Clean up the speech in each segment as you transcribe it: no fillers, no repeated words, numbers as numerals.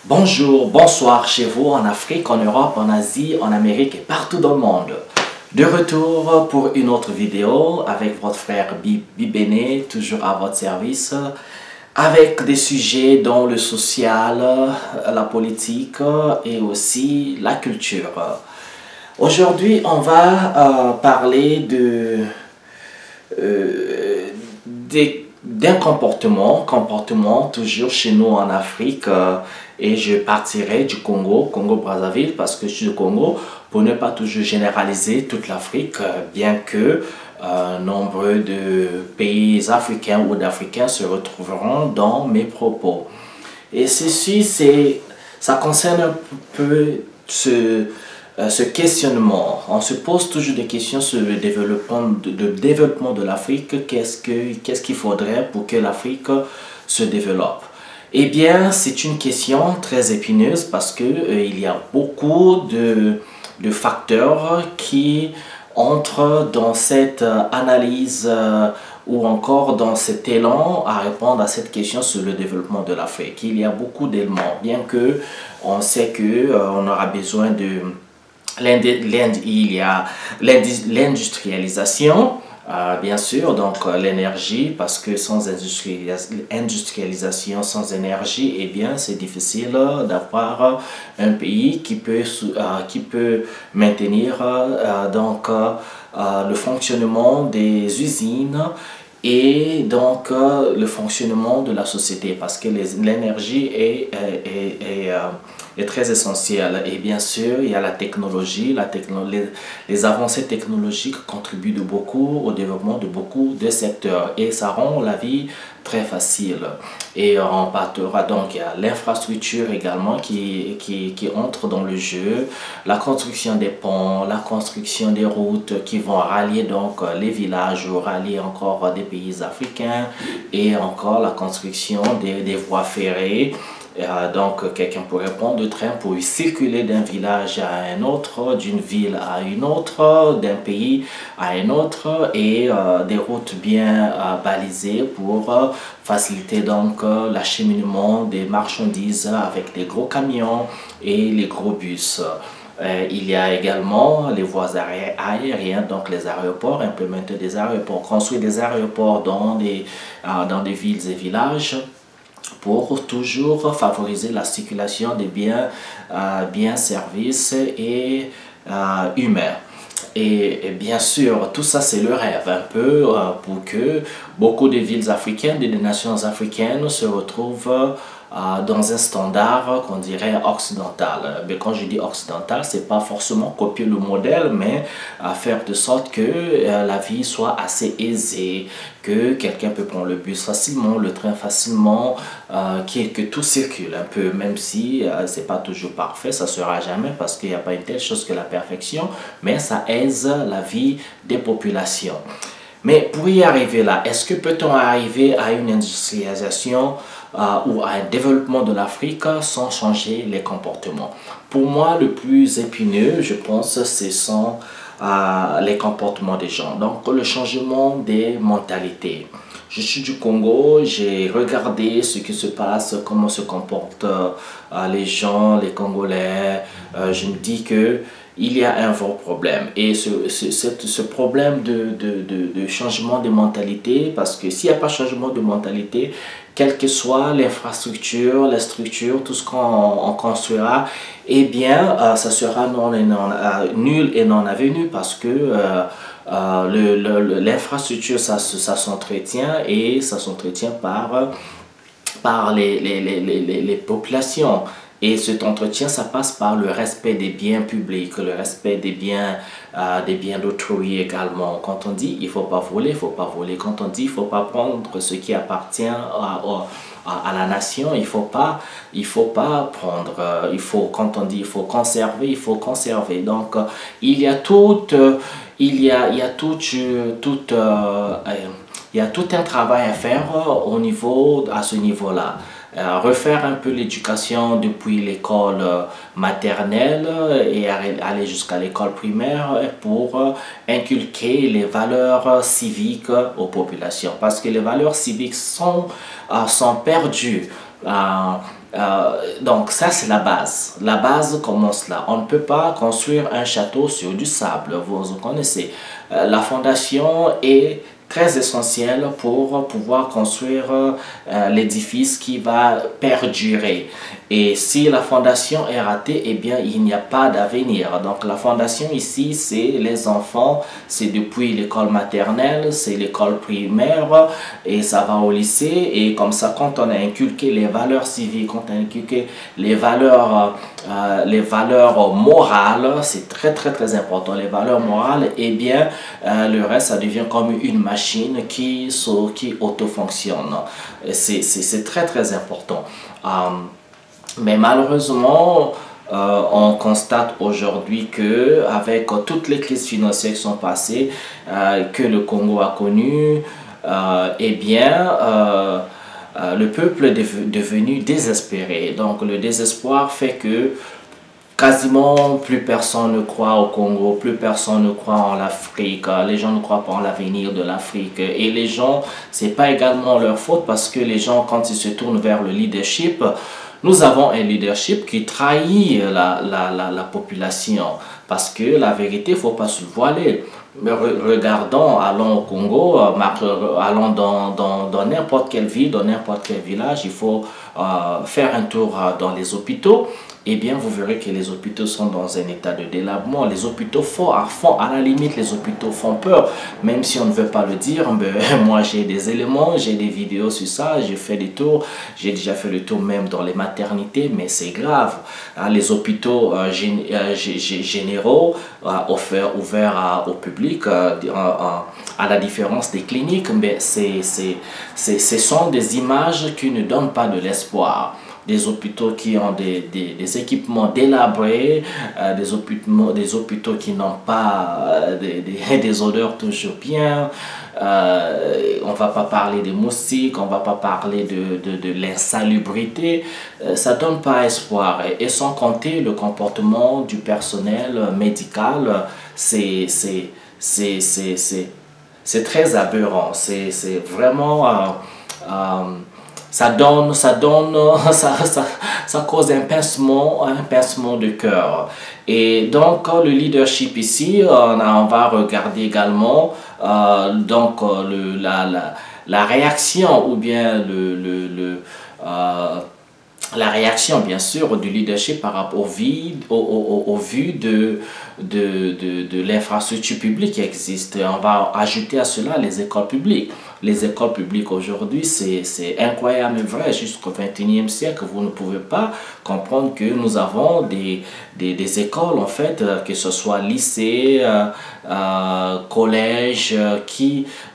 Bonjour, bonsoir chez vous en Afrique, en Europe, en Asie, en Amérique et partout dans le monde. De retour pour une autre vidéo avec votre frère Bibéné, toujours à votre service, avec des sujets dont le social, la politique et aussi la culture. Aujourd'hui, on va parler d'un comportement toujours chez nous en Afrique, et je partirai du Congo-Brazzaville, parce que je suis du Congo, pour ne pas toujours généraliser toute l'Afrique, bien que nombreux de pays africains ou d'Africains se retrouveront dans mes propos. Et ça concerne un peu ce questionnement. On se pose toujours des questions sur le développement de l'Afrique. Qu'est-ce qu'il faudrait pour que l'Afrique se développe? Eh bien, c'est une question très épineuse parce que il y a beaucoup de facteurs qui entrent dans cette analyse ou encore dans cet élan à répondre à cette question sur le développement de l'Afrique. Il y a beaucoup d'éléments, bien que on sait que on aura besoin il y a l'industrialisation, bien sûr, donc l'énergie, parce que sans industrialisation, sans énergie, eh bien c'est difficile d'avoir un pays qui peut maintenir le fonctionnement des usines et donc le fonctionnement de la société, parce que l'énergie est très essentielle. Et bien sûr, il y a la technologie, les avancées technologiques contribuent de beaucoup au développement de beaucoup de secteurs et ça rend la vie très facile. Et on partira donc, il y a l'infrastructure également qui entre dans le jeu, la construction des ponts, la construction des routes qui vont rallier donc les villages ou rallier encore des pays africains, et encore la construction des voies ferrées. Donc quelqu'un pourrait prendre le train pour circuler d'un village à un autre, d'une ville à une autre, d'un pays à un autre, et des routes bien balisées pour faciliter donc l'acheminement des marchandises avec des gros camions et les gros bus. Il y a également les voies aériennes, donc les aéroports, implémenter des aéroports, construire des aéroports dans des villes et villages, pour toujours favoriser la circulation des biens, services et humains. Et bien sûr, tout ça c'est le rêve un peu pour que beaucoup de villes africaines, des nations africaines se retrouvent dans un standard qu'on dirait occidental. Mais quand je dis occidental, c'est pas forcément copier le modèle, mais faire de sorte que la vie soit assez aisée, que quelqu'un peut prendre le bus facilement, le train facilement, que tout circule un peu, même si c'est pas toujours parfait, ça sera jamais, parce qu'il n'y a pas une telle chose que la perfection, mais ça aise la vie des populations. Mais pour y arriver là, est-ce que peut-on arriver à une industrialisation ou à un développement de l'Afrique sans changer les comportements? Pour moi, le plus épineux, je pense, ce sont les comportements des gens. Donc, le changement des mentalités. Je suis du Congo, j'ai regardé ce qui se passe, comment se comportent les gens, les Congolais. Je me dis que il y a un vrai problème, et ce problème de changement de mentalité, parce que s'il n'y a pas changement de mentalité, quelle que soit l'infrastructure, la structure, tout ce qu'on construira, eh bien ça sera nul et non avenu, parce que l'infrastructure ça s'entretient, et ça s'entretient par les populations. Et cet entretien, ça passe par le respect des biens publics, le respect des biens d'autrui également. Quand on dit il ne faut pas voler, il ne faut pas voler. Quand on dit il ne faut pas prendre ce qui appartient à la nation, il faut pas prendre. Quand on dit il faut conserver, il faut conserver. Donc il y a tout un travail à faire à ce niveau-là. Refaire un peu l'éducation depuis l'école maternelle et aller jusqu'à l'école primaire pour inculquer les valeurs civiques aux populations, parce que les valeurs civiques sont perdues. Donc ça c'est la base. La base commence là. On ne peut pas construire un château sur du sable, vous connaissez. La fondation est très essentielle pour pouvoir construire l'édifice qui va perdurer. Et si la fondation est ratée, eh bien il n'y a pas d'avenir. Donc la fondation ici, c'est les enfants, c'est depuis l'école maternelle, c'est l'école primaire et ça va au lycée. Et comme ça, quand on a inculqué les valeurs civiques, quand on a inculqué les valeurs morales, c'est très important, les valeurs morales, eh bien le reste, ça devient comme une machine qui auto-fonctionne. C'est très important. Mais malheureusement, on constate aujourd'hui que avec toutes les crises financières qui sont passées, que le Congo a connues, eh bien, le peuple est devenu désespéré. Donc le désespoir fait que quasiment plus personne ne croit au Congo, plus personne ne croit en l'Afrique, les gens ne croient pas en l'avenir de l'Afrique. Et les gens, c'est pas également leur faute parce que les gens, quand ils se tournent vers le leadership, nous avons un leadership qui trahit la population. Parce que la vérité, il ne faut pas se voiler. Regardons, allons au Congo, allons dans n'importe quelle ville, dans n'importe quel village, il faut faire un tour dans les hôpitaux. Eh bien, vous verrez que les hôpitaux sont dans un état de délabrement. Les hôpitaux font, à la limite, les hôpitaux font peur. Même si on ne veut pas le dire, ben, moi j'ai des éléments, j'ai des vidéos sur ça, j'ai fait des tours. J'ai déjà fait le tour même dans les maternités, mais c'est grave. Les hôpitaux généraux, ouverts au public, à la différence des cliniques, mais ce sont des images qui ne donnent pas de l'espoir. Des hôpitaux qui ont des équipements délabrés, des hôpitaux qui n'ont pas des odeurs toujours bien. On ne va pas parler des moustiques, on ne va pas parler de l'insalubrité. Ça ne donne pas espoir. Et sans compter le comportement du personnel médical, c'est très aberrant. C'est vraiment... ça cause un pincement de cœur. Et donc le leadership ici, on va regarder également la réaction ou bien la réaction bien sûr du leadership par rapport au vu de l'infrastructure publique qui existe. On va ajouter à cela les écoles publiques. Les écoles publiques aujourd'hui, c'est incroyable mais vrai, jusqu'au XXIe siècle, vous ne pouvez pas comprendre que nous avons des écoles en fait, que ce soit lycée, collège,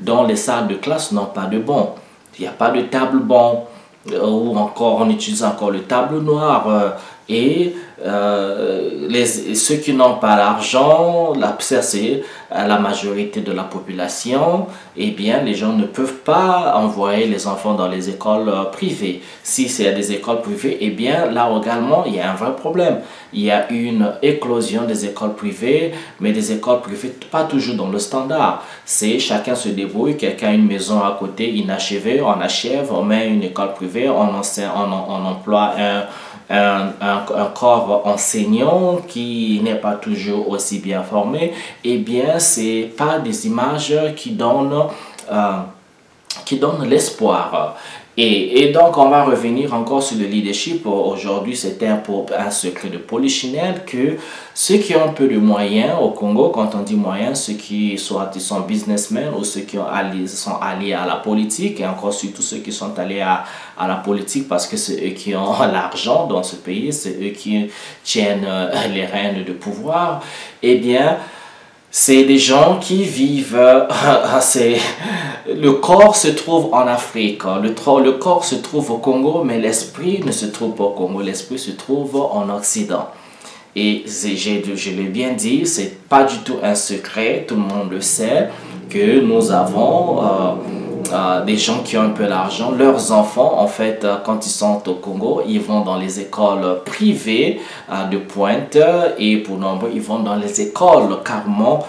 dont les salles de classe n'ont pas de banc. Il n'y a pas de table banc. Ou encore on utilise encore le tableau noir et ceux qui n'ont pas l'argent, c'est la majorité de la population, eh bien les gens ne peuvent pas envoyer les enfants dans les écoles privées. Si c'est des écoles privées, eh bien là également il y a un vrai problème. Il y a une éclosion des écoles privées, mais des écoles privées pas toujours dans le standard. C'est chacun se débrouille, quelqu'un a une maison à côté inachevée, on achève, on met une école privée, on emploie un corps enseignant qui n'est pas toujours aussi bien formé. Eh bien c'est pas des images qui donnent l'espoir. Et donc, on va revenir encore sur le leadership. Aujourd'hui, c'était un secret de polichinelle que ceux qui ont un peu de moyens au Congo, quand on dit moyens, ceux qui sont businessmen ou ceux qui sont alliés à la politique, et encore surtout ceux qui sont alliés à la politique parce que c'est eux qui ont l'argent dans ce pays, c'est eux qui tiennent les rênes de pouvoir, eh bien, c'est des gens qui vivent, le corps se trouve en Afrique, le corps se trouve au Congo, mais l'esprit ne se trouve pas au Congo, l'esprit se trouve en Occident. Et je l'ai bien dit, c'est pas du tout un secret, tout le monde le sait, que nous avons des gens qui ont un peu d'argent, leurs enfants, en fait, quand ils sont au Congo, ils vont dans les écoles privées de pointe et pour nombre, ils vont dans les écoles carrément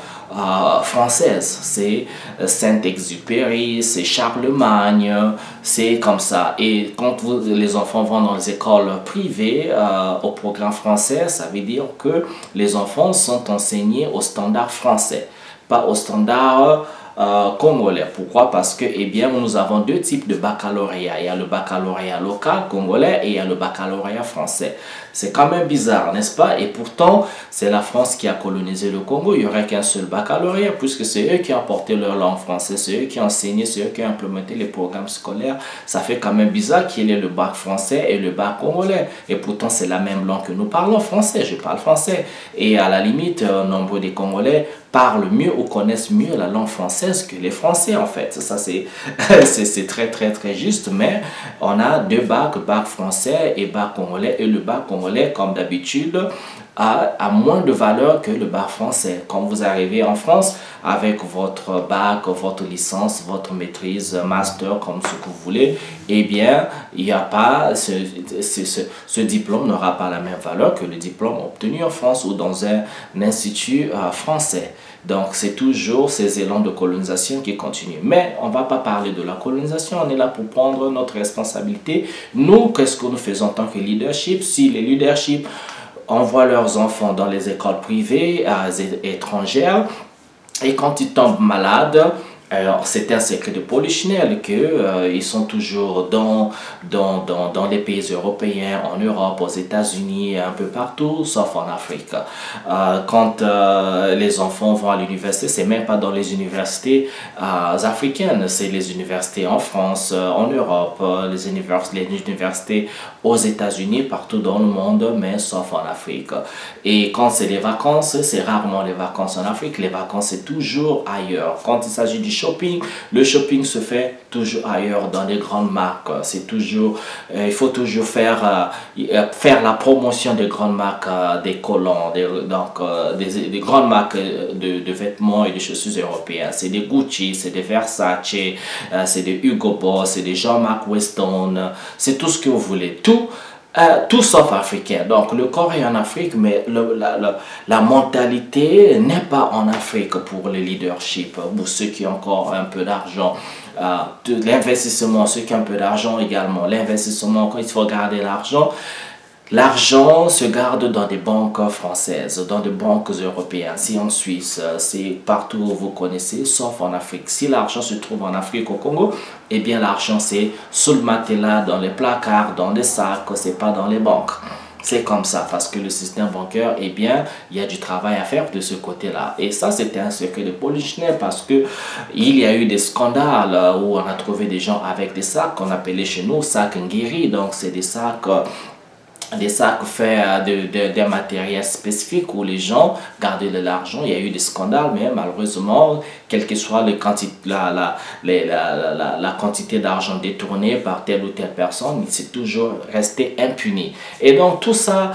françaises. C'est Saint-Exupéry, c'est Charlemagne, c'est comme ça. Et quand les enfants vont dans les écoles privées au programme français, ça veut dire que les enfants sont enseignés au standard français, pas au standard congolais. Pourquoi? Parce que eh bien, nous avons deux types de baccalauréat. Il y a le baccalauréat local congolais et il y a le baccalauréat français. C'est quand même bizarre, n'est-ce pas? Et pourtant, c'est la France qui a colonisé le Congo. Il n'y aurait qu'un seul baccalauréat puisque c'est eux qui ont porté leur langue française, c'est eux qui ont enseigné, c'est eux qui ont implémenté les programmes scolaires. Ça fait quand même bizarre qu'il y ait le bac français et le bac congolais. Et pourtant, c'est la même langue que nous parlons français. Je parle français. Et à la limite, nombre des Congolais parlent mieux ou connaissent mieux la langue française que les Français en fait. Ça c'est très juste, mais on a deux bacs, bac français et bac congolais, et le bac congolais comme d'habitude a moins de valeur que le bac français. Quand vous arrivez en France avec votre bac, votre licence, votre maîtrise, master, comme ce que vous voulez, eh bien, il n'y a pas, ce diplôme n'aura pas la même valeur que le diplôme obtenu en France ou dans un institut français. Donc, c'est toujours ces élans de colonisation qui continuent. Mais on ne va pas parler de la colonisation, on est là pour prendre notre responsabilité. Nous, qu'est-ce que nous faisons en tant que leadership? Si les leaderships envoient leurs enfants dans les écoles privées étrangères et quand ils tombent malades, alors, c'est un secret de Polichinelle qu'ils sont toujours dans les pays européens, en Europe, aux États-Unis, un peu partout, sauf en Afrique. Quand les enfants vont à l'université, c'est même pas dans les universités africaines, c'est les universités en France, en Europe, les universités aux États-Unis, partout dans le monde, mais sauf en Afrique. Et quand c'est les vacances, c'est rarement les vacances en Afrique, les vacances c'est toujours ailleurs. Quand il s'agit du shopping, le shopping se fait toujours ailleurs dans les grandes marques. C'est toujours, il faut toujours faire la promotion des grandes marques, des collants, des grandes marques de vêtements et de chaussures européennes. C'est des Gucci, c'est des Versace, c'est des Hugo Boss, c'est des Jean-Marc Weston, c'est tout ce que vous voulez. Tout sauf africain. Donc le corps est en Afrique, mais la mentalité n'est pas en Afrique pour le leadership. Pour ceux qui ont encore un peu d'argent, l'investissement, ceux qui ont un peu d'argent également, l'investissement, quand il faut garder l'argent, l'argent se garde dans des banques françaises, dans des banques européennes, c'est en Suisse, c'est partout où vous connaissez, sauf en Afrique. Si l'argent se trouve en Afrique, au Congo, eh bien l'argent c'est sous le matelas, dans les placards, dans les sacs, c'est pas dans les banques. C'est comme ça, parce que le système bancaire, eh bien, il y a du travail à faire de ce côté-là. Et ça, c'était un secret de Polichinelle parce que il y a eu des scandales où on a trouvé des gens avec des sacs qu'on appelait chez nous sacs Ngiri. Donc, c'est des sacs faits d'un matériel spécifique où les gens gardaient de l'argent. Il y a eu des scandales, mais malheureusement, quelle que soit la quantité d'argent détourné par telle ou telle personne, il s'est toujours resté impuni. Et donc tout ça,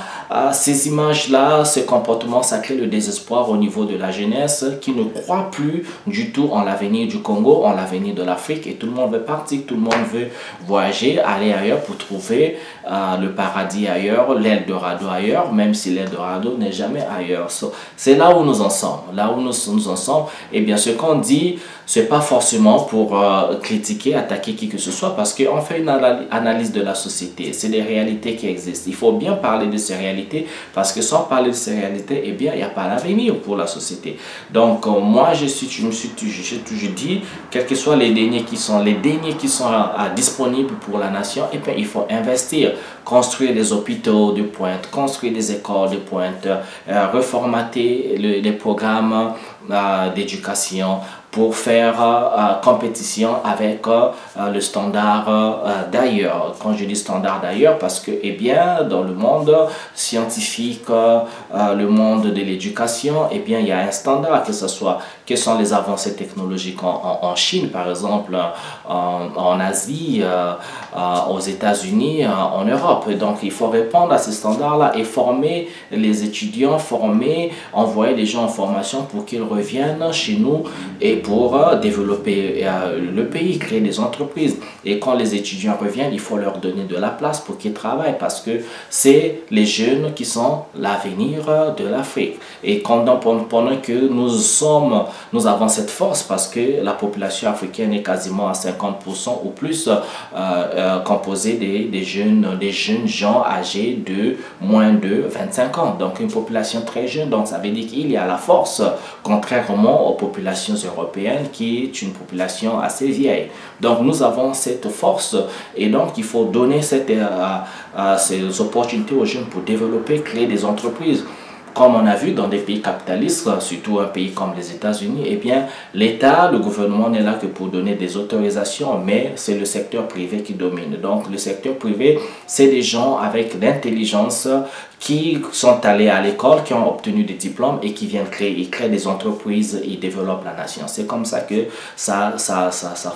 ces images-là, ce comportement, ça crée le désespoir au niveau de la jeunesse qui ne croit plus du tout en l'avenir du Congo, en l'avenir de l'Afrique, et tout le monde veut partir, tout le monde veut voyager, aller ailleurs pour trouver le paradis ailleurs, l'Eldorado ailleurs, même si l'Eldorado n'est jamais ailleurs. C'est là où nous en sommes. Là où nous en sommes, et bien ce qu'on dit, c'est pas forcément pour critiquer, attaquer qui que ce soit, parce qu'on fait une analyse de la société. C'est des réalités qui existent. Il faut bien parler de ces réalités, parce que sans parler de ces réalités, eh bien, il n'y a pas d'avenir pour la société. Donc, moi, je me suis toujours dit, quels que soient les deniers qui sont disponibles pour la nation, eh bien, il faut investir, construire des hôpitaux de pointe, construire des écoles de pointe, reformater les programmes d'éducation pour faire compétition avec le standard d'ailleurs. Quand je dis standard d'ailleurs, parce que, eh bien, dans le monde scientifique, le monde de l'éducation, eh bien, il y a un standard, que ce soit quelles sont les avancées technologiques en Chine, par exemple, en Asie, aux États-Unis, en Europe. Et donc, il faut répondre à ces standards-là et former les étudiants, envoyer des gens en formation pour qu'ils reviennent chez nous et pour développer le pays, créer des entreprises. Et quand les étudiants reviennent, il faut leur donner de la place pour qu'ils travaillent parce que c'est les jeunes qui sont l'avenir de l'Afrique. Et pendant que nous avons cette force parce que la population africaine est quasiment à 50% ou plus composée des jeunes gens âgés de moins de 25 ans. Donc une population très jeune, donc ça veut dire qu'il y a la force, contrairement aux populations européennes qui est une population assez vieille. Donc nous avons cette force et donc il faut donner ces opportunités aux jeunes pour développer, créer des entreprises. Comme on a vu dans des pays capitalistes, surtout un pays comme les États-Unis, eh bien, l'État, le gouvernement n'est là que pour donner des autorisations, mais c'est le secteur privé qui domine. Donc, le secteur privé, c'est des gens avec l'intelligence qui sont allés à l'école, qui ont obtenu des diplômes et qui viennent créer des entreprises et développent la nation. C'est comme ça que ça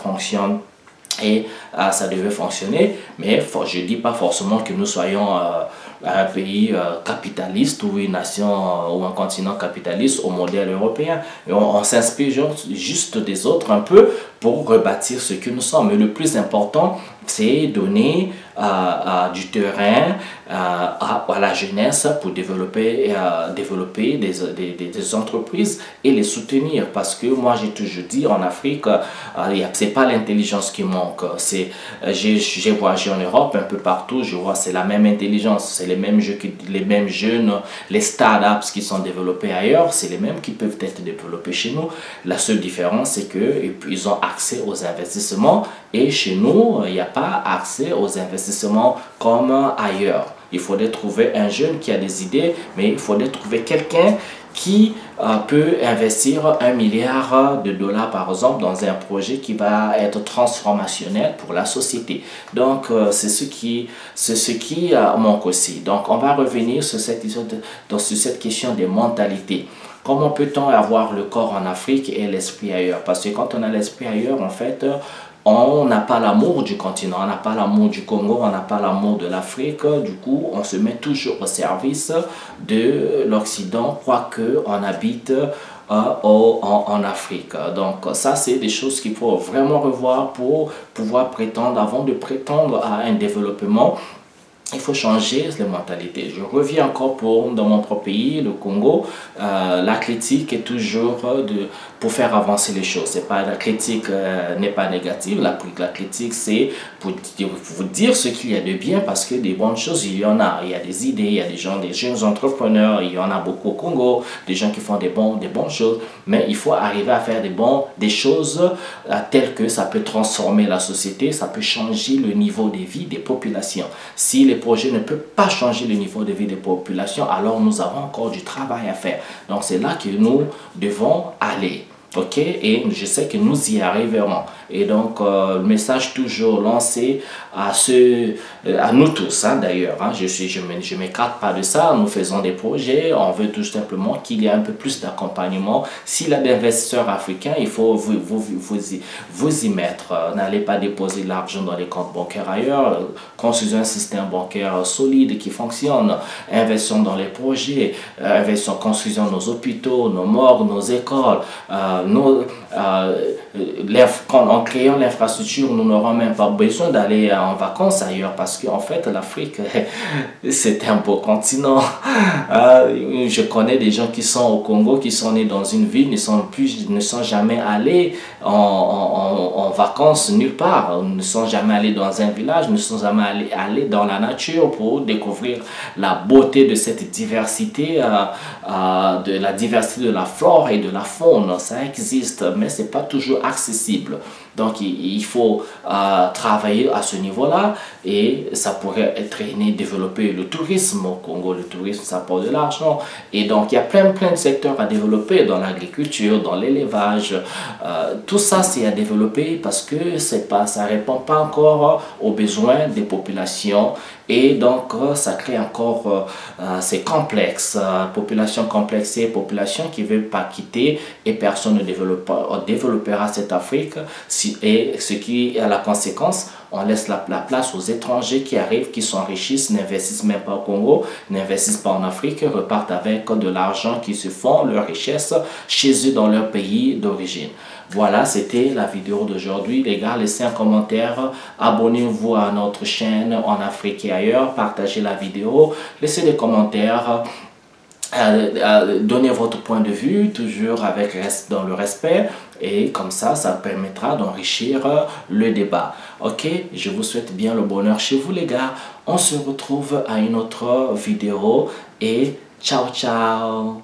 fonctionne. Et ça devait fonctionner, mais je ne dis pas forcément que nous soyons un pays capitaliste ou une nation ou un continent capitaliste au modèle européen. On s'inspire juste des autres un peu pour rebâtir ce que nous sommes. Mais le plus important, c'est donner du terrain à la jeunesse pour développer des entreprises et les soutenir. Parce que moi, j'ai toujours dit, en Afrique, c'est pas l'intelligence qui manque. J'ai voyagé en Europe, un peu partout, je vois c'est la même intelligence, c'est les mêmes jeunes, les startups qui sont développés ailleurs, c'est les mêmes qui peuvent être développés chez nous. La seule différence, c'est qu'ils ont accès aux investissements et chez nous, il n'y a pas accès aux investissements comme ailleurs. Il faudrait trouver un jeune qui a des idées, mais il faudrait trouver quelqu'un qui peut investir $1 milliard par exemple dans un projet qui va être transformationnel pour la société. Donc c'est ce qui manque aussi. Donc on va revenir sur cette question des mentalités. Comment peut-on avoir le corps en Afrique et l'esprit ailleurs? Parce que quand on a l'esprit ailleurs, en fait, on n'a pas l'amour du continent, on n'a pas l'amour du Congo, on n'a pas l'amour de l'Afrique. Du coup, on se met toujours au service de l'Occident, quoique on habite en Afrique. Donc ça, c'est des choses qu'il faut vraiment revoir pour pouvoir prétendre, avant de prétendre à un développement. Il faut changer les mentalités. Je reviens encore dans mon propre pays, le Congo. La critique est toujours pour faire avancer les choses. La critique n'est pas négative. La critique, c'est pour vous dire ce qu'il y a de bien parce que des bonnes choses, il y en a. Il y a des idées, il y a des jeunes entrepreneurs, il y en a beaucoup au Congo, des gens qui font des bonnes choses. Mais il faut arriver à faire des choses telles que ça peut transformer la société, ça peut changer le niveau de vie des populations. Si les projets ne peuvent pas changer le niveau de vie des populations, alors nous avons encore du travail à faire. Donc c'est là que nous devons aller. Ok, et je sais que nous y arriverons. Et donc, le message toujours lancé à nous tous, hein, d'ailleurs. Hein, je m'écarte pas de ça. Nous faisons des projets. On veut tout simplement qu'il y ait un peu plus d'accompagnement. S'il y a des investisseurs africains, il faut vous y mettre. N'allez pas déposer l'argent dans les comptes bancaires ailleurs. Construisez un système bancaire solide qui fonctionne. Investissons dans les projets. Construisons nos hôpitaux, nos morgues, nos écoles. En créant l'infrastructure, nous n'aurons même pas besoin d'aller en vacances ailleurs parce qu'en fait l'Afrique c'est un beau continent. Je connais des gens qui sont au Congo, qui sont nés dans une ville, ne sont jamais allés en vacances nulle part, ne sont jamais allés dans un village, ne sont jamais allés dans la nature pour découvrir la beauté de cette diversité, de la diversité de la flore et de la faune. Ça existe, mais c'est pas toujours accessible. Donc il faut travailler à ce niveau-là et ça pourrait traîner, développer le tourisme au Congo. Le tourisme, ça apporte de l'argent. Et donc il y a plein de secteurs à développer dans l'agriculture, dans l'élevage. Tout ça, c'est à développer parce que ça ne répond pas encore aux besoins des populations. Et donc, ça crée encore, c'est complexe, population complexée, population qui ne veut pas quitter et personne ne développera cette Afrique. Et ce qui a la conséquence, on laisse la place aux étrangers qui arrivent, qui s'enrichissent, n'investissent même pas au Congo, n'investissent pas en Afrique, repartent avec de l'argent qui se font leur richesse chez eux dans leur pays d'origine. Voilà, c'était la vidéo d'aujourd'hui. Les gars, laissez un commentaire, abonnez-vous à notre chaîne en Afrique et ailleurs, partagez la vidéo, laissez des commentaires, donnez votre point de vue, toujours dans le respect, et comme ça permettra d'enrichir le débat. Ok, je vous souhaite bien le bonheur chez vous les gars. On se retrouve à une autre vidéo et ciao ciao.